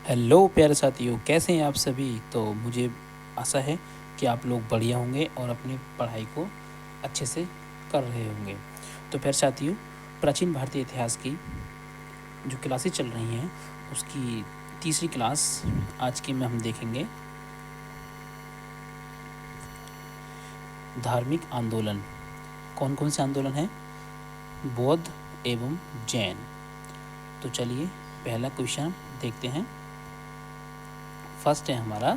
Hello प्यारे साथियों, कैसे हैं आप सभी। तो मुझे आशा है कि आप लोग बढ़िया होंगे और अपनी पढ़ाई को अच्छे से कर रहे होंगे। तो प्यारे साथियों, प्राचीन भारतीय इतिहास की जो क्लासेस चल रही हैं उसकी तीसरी क्लास आज की में हम देखेंगे धार्मिक आंदोलन। कौन कौन से आंदोलन हैं? बौद्ध एवं जैन। तो चलिए पहला क्वेश्चन देखते हैं। फर्स्ट है हमारा,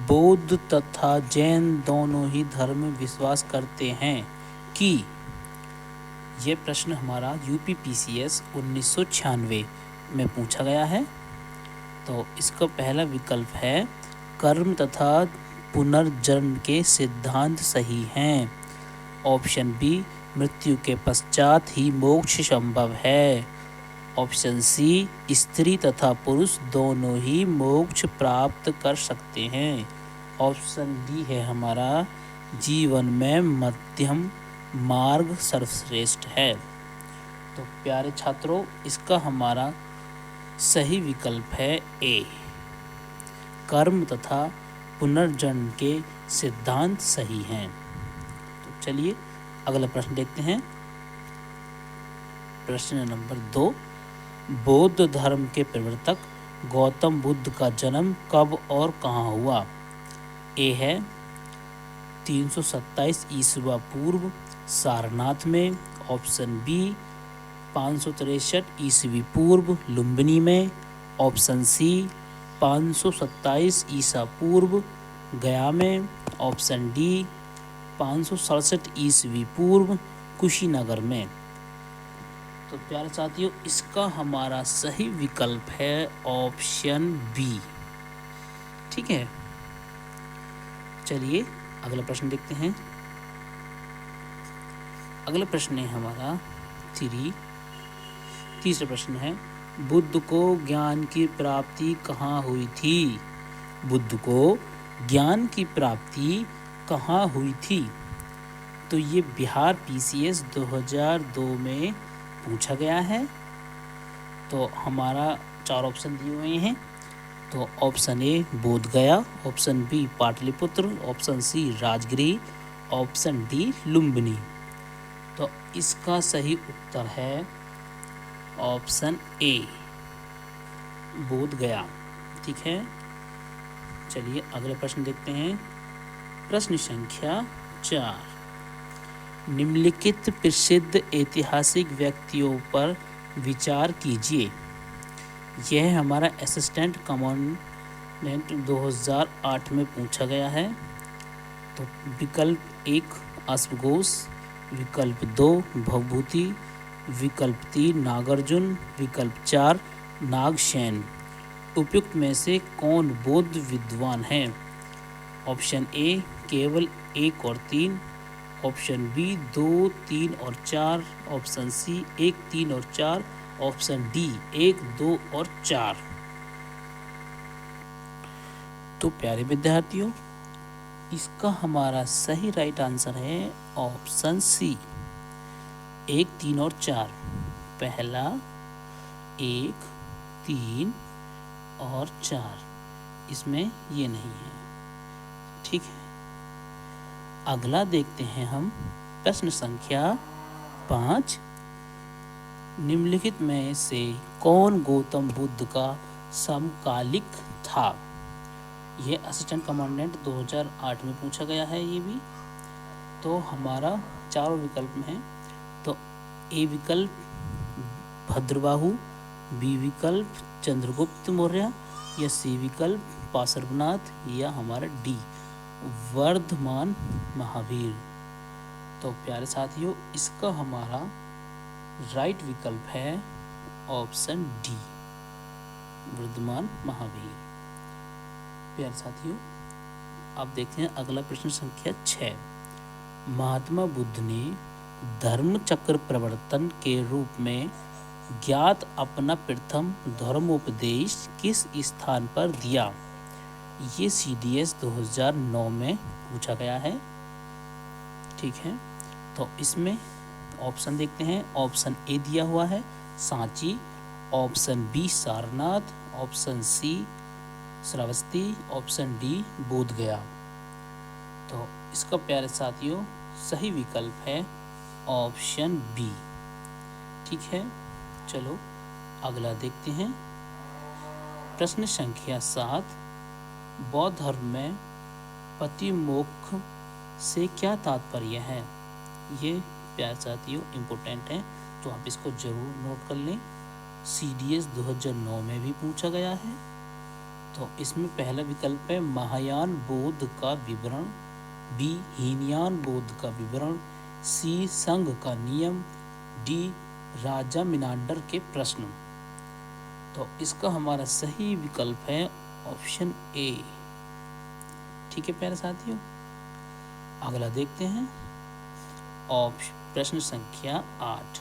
बौद्ध तथा जैन दोनों ही धर्म विश्वास करते हैं कि। ये प्रश्न हमारा यूपीपीसीएस 1996 में पूछा गया है। तो इसका पहला विकल्प है कर्म तथा पुनर्जन्म के सिद्धांत सही हैं। ऑप्शन बी, मृत्यु के पश्चात ही मोक्ष संभव है। ऑप्शन सी, स्त्री तथा पुरुष दोनों ही मोक्ष प्राप्त कर सकते हैं। ऑप्शन डी है हमारा, जीवन में मध्यम मार्ग सर्वश्रेष्ठ है। तो प्यारे छात्रों, इसका हमारा सही विकल्प है ए, कर्म तथा पुनर्जन्म के सिद्धांत सही हैं। तो चलिए अगला प्रश्न देखते हैं। प्रश्न नंबर 2, बौद्ध धर्म के प्रवर्तक गौतम बुद्ध का जन्म कब और कहाँ हुआ? ए है 327 ईस्वी पूर्व सारनाथ में। ऑप्शन बी 563 ईस्वी पूर्व लुम्बिनी में। ऑप्शन सी 527 ईसा पूर्व गया में। ऑप्शन डी 567 ईस्वी पूर्व कुशीनगर में। तो प्यारे साथियों, इसका हमारा सही विकल्प है ऑप्शन बी। ठीक है, चलिए अगला प्रश्न देखते हैं। अगला प्रश्न है हमारा तीसरा प्रश्न है, बुद्ध को ज्ञान की प्राप्ति कहाँ हुई थी? बुद्ध को ज्ञान की प्राप्ति कहाँ हुई थी? तो ये बिहार पीसीएस 2002 में पूछा गया है। तो हमारा 4 ऑप्शन दिए हुए हैं। तो option A Bodh Gaya, option B Pataliputra, option C Rajgriha, option D Lumbini. तो इसका सही उत्तर है ऑप्शन ए, बोध गया। ठीक है, चलिए अगला प्रश्न देखते हैं। प्रश्न संख्या 4, निम्नलिखित प्रसिद्ध ऐतिहासिक व्यक्तियों पर विचार कीजिए। यह हमारा असिस्टेंट कमांडेंट 2008 में पूछा गया है। तो विकल्प 1 अश्वघोष, विकल्प 2 भवभूति, विकल्प 3 नागार्जुन, विकल्प 4 नागसेन। उपयुक्त में से कौन बौद्ध विद्वान है? ऑप्शन ए केवल 1 और 3, ऑप्शन बी 2, 3 और 4, ऑप्शन सी 1, 3 और 4, ऑप्शन डी 1, 2 और 4। तो प्यारे विद्यार्थियों, इसका हमारा सही राइट आंसर है ऑप्शन सी 1, 3 और 4। पहला 1, 3 और 4, इसमें ये नहीं है। ठीक है, अगला देखते हैं हम। प्रश्न संख्या 5, निम्नलिखित में से कौन गौतम बुद्ध का समकालिक था? यह असिस्टेंट कमांडेंट 2008 में पूछा गया है ये भी। तो हमारा 4 विकल्प में है। तो ए विकल्प भद्रबाहु, बी विकल्प चंद्रगुप्त मौर्य, या सी विकल्प पार्श्वनाथ, या हमारा डी वर्धमान महावीर। तो प्यारे साथियों, इसका हमारा राइट विकल्प है ऑप्शन डी वर्धमान महावीर। प्यारे साथियों, अब देखते हैं अगला प्रश्न संख्या 6, महात्मा बुद्ध ने धर्म चक्र प्रवर्तन के रूप में ज्ञात अपना प्रथम धर्मोपदेश किस स्थान पर दिया? ये CDS 2009 में पूछा गया है। ठीक है, तो इसमें ऑप्शन देखते हैं। ऑप्शन ए दिया हुआ है Sanchi, option B Sarnath, option C Shravasti, option D Bodh Gaya. तो इसका प्यारे साथियों सही विकल्प है ऑप्शन बी। ठीक है, चलो अगला देखते हैं। प्रश्न संख्या 7, बौद्ध धर्म में पति मोक्ष से क्या तात्पर्य है? ये प्यारे साथियों इम्पोर्टेंट है, तो आप इसको जरूर नोट कर लें। CDS 2009 में भी पूछा गया है। तो इसमें पहला विकल्प है महायान बौद्ध का विवरण, बी हीनयान बौद्ध का विवरण, सी संघ का नियम, डी राजा मिनांडर के प्रश्न। तो इसका हमारा सही विकल्प है ऑप्शन ए। ठीक है प्यारे साथियों, अगला देखते हैं। प्रश्न संख्या 8,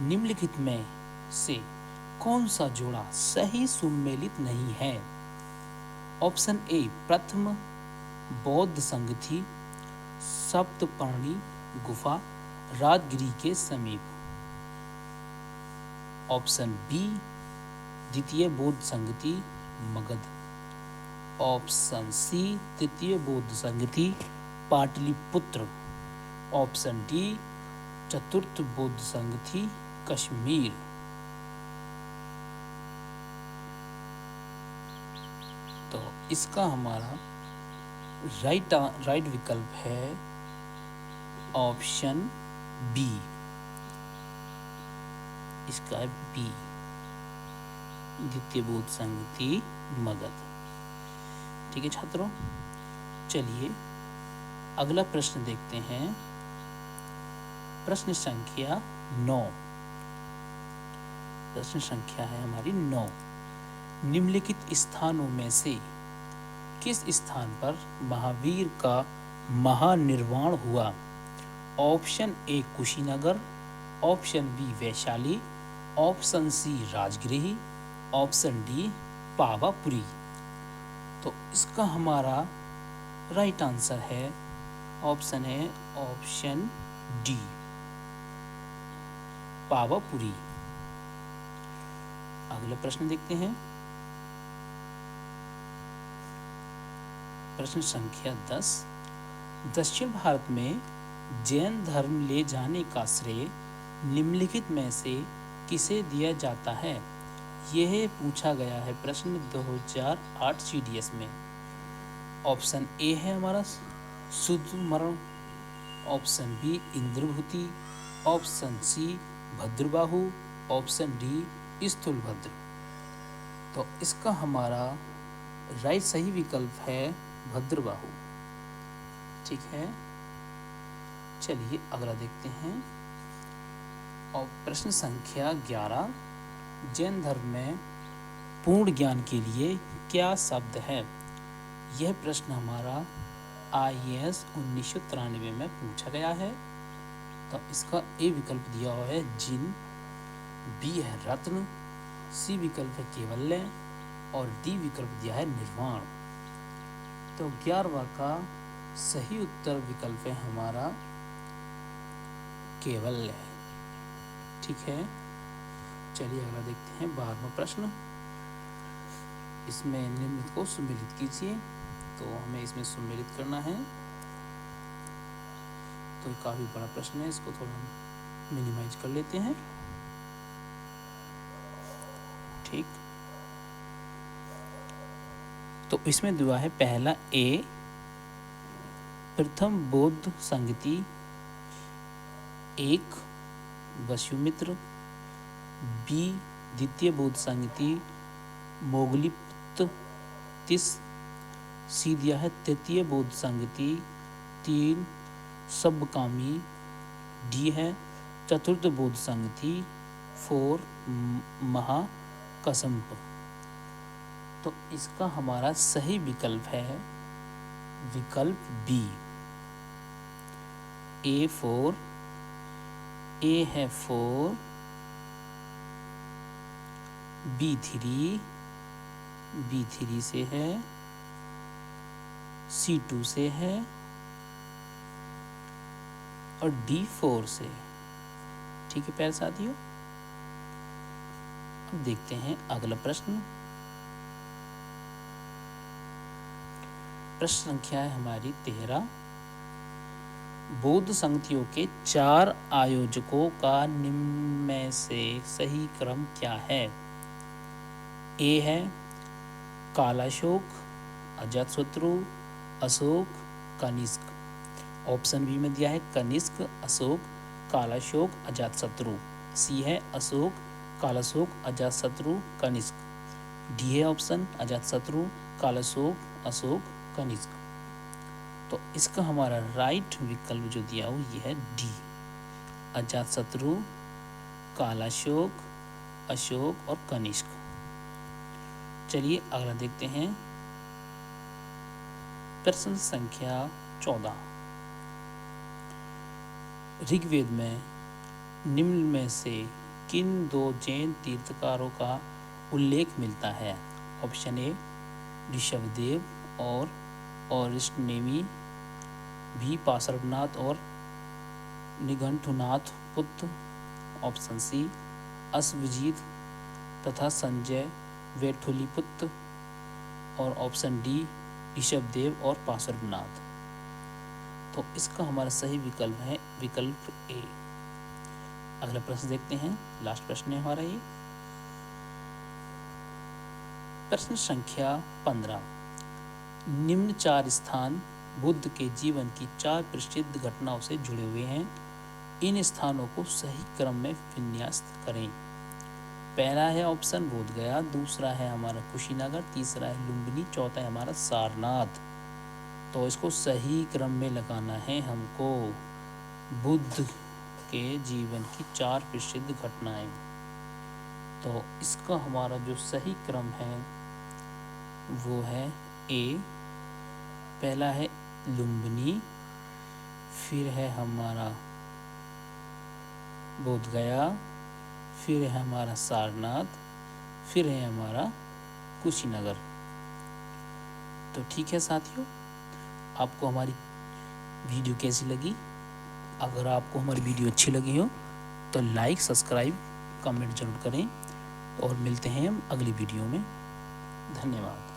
निम्नलिखित में से कौन सा जोड़ा सही सुमेलित नहीं है? ऑप्शन ए प्रथम बौद्ध संघ थी, सप्तपर्णी गुफा राजगिरी के समीप। ऑप्शन बी द्वितीय बौद्ध संघ थी, मगध। ऑप्शन सी तृतीय बौद्ध संघ थी, पाटलिपुत्र। ऑप्शन डी चतुर्थ बौद्ध संघ थी, कश्मीर। तो इसका हमारा राइट विकल्प है ऑप्शन बी। इसका है बी, द्वितीय बौद्ध संघ थी, मगध। ठीक है छात्रों, चलिए अगला प्रश्न देखते हैं। प्रश्न संख्या 9, प्रश्न संख्या है हमारी 9। निम्नलिखित स्थानों में से किस स्थान पर महावीर का महानिर्वाण हुआ? Option A Kushinagar, option B Vaishali, option C Rajgriha, option D Pawapuri. तो इसका हमारा राइट आंसर है ऑप्शन है ऑप्शन डी पावापुरी। अगला प्रश्न देखते हैं। प्रश्न संख्या 10, दक्षिण भारत में जैन धर्म ले जाने का श्रेय निम्नलिखित में से किसे दिया जाता है? यह पूछा गया है प्रश्न 2008 CDS में। ऑप्शन ए है हमारा सुदमरण, option B Indrabhuti, option C Bhadrabahu, option D Sthulabhadra. तो इसका हमारा राइट सही विकल्प है भद्रबाहु। ठीक है, चलिए अगला देखते हैं। और प्रश्न संख्या 11, जैन धर्म में पूर्ण ज्ञान के लिए क्या शब्द है? यह प्रश्न हमारा IAS 1993 में पूछा गया है। तो इसका ए विकल्प दिया हुआ है जिन, बी है रत्न, सी विकल्प है केवल्य और डी विकल्प दिया है निर्वाण। तो 11वां का सही उत्तर विकल्प है हमारा केवल्य। ठीक है, चलिए अगला देखते हैं 12वां प्रश्न। इसमें निम्नलिखित को सुमेलित कीजिए। तो हमें इसमें सुमेलित करना है। तो काफ़ी बड़ा प्रश्न है, इसको थोड़ा मिनिमाइज कर लेते हैं। ठीक, तो इसमें दुआ है पहला ए प्रथम बौद्ध संगति 1 वसुमित्र, बी द्वितीय बौद्ध संगति मोगलिप्तिस, सी दिया है तृतीय बौद्ध संगति 3 सबकामी, डी है चतुर्थ बौद्ध संगति 4 महाकसंप। तो इसका हमारा सही विकल्प है विकल्प बी A4। ए है 4, B3 से है, C2 से है और D4 से। ठीक है प्यारे साथियों, अब देखते हैं अगला प्रश्न। प्रश्न संख्या है हमारी 13। बौद्ध संगतियों के 4 आयोजकों का निम्न में से सही क्रम क्या है? ए है कालाशोक, अजातशत्रु, अशोक, कनिष्क। ऑप्शन बी में दिया है कनिष्क, अशोक, कालाशोक, अजातशत्रु। सी है अशोक, कालाशोक, अजातशत्रु, कनिष्क। डी है ऑप्शन अजातशत्रु, कालाशोक, अशोक, कनिष्क। तो इसका हमारा राइट विकल्प जो दिया हो ये है डी, अजातशत्रु, कालाशोक, अशोक और कनिष्क। चलिए अगला देखते हैं। प्रश्न संख्या 14। ऋग्वेद में निम्न में से किन 2 जैन तीर्थकारों का उल्लेख मिलता है? ऑप्शन ए ऋषभदेव और अरिष्टनेमी, बी पार्श्वनाथ और निघंटुनाथ पुत्र, ऑप्शन सी अश्वजीत तथा संजय वैठुलीपुत्र और ऑप्शन डी ऋषभदेव और पार्श्वनाथ। तो इसका हमारा सही विकल्प है विकल्प ए। अगला प्रश्न देखते हैं, लास्ट प्रश्न है हमारा ये। प्रश्न संख्या 15। निम्न 4 स्थान बुद्ध के जीवन की 4 प्रसिद्ध घटनाओं से जुड़े हुए हैं। इन स्थानों को सही क्रम में विन्यास करें। पहला है ऑप्शन बोधगया, दूसरा है हमारा कुशीनगर, तीसरा है लुम्बिनी, चौथा है हमारा सारनाथ। तो इसको सही क्रम में लगाना है हमको। बुद्ध के जीवन की 4 प्रसिद्ध घटनाएं। तो इसका हमारा जो सही क्रम है वो है ए। पहला है लुम्बिनी, फिर है हमारा बोधगया, फिर है हमारा सारनाथ, फिर है हमारा कुशीनगर। तो ठीक है साथियों, आपको हमारी वीडियो कैसी लगी? अगर आपको हमारी वीडियो अच्छी लगी हो तो लाइक, सब्सक्राइब, कमेंट जरूर करें और मिलते हैं हम अगली वीडियो में। धन्यवाद।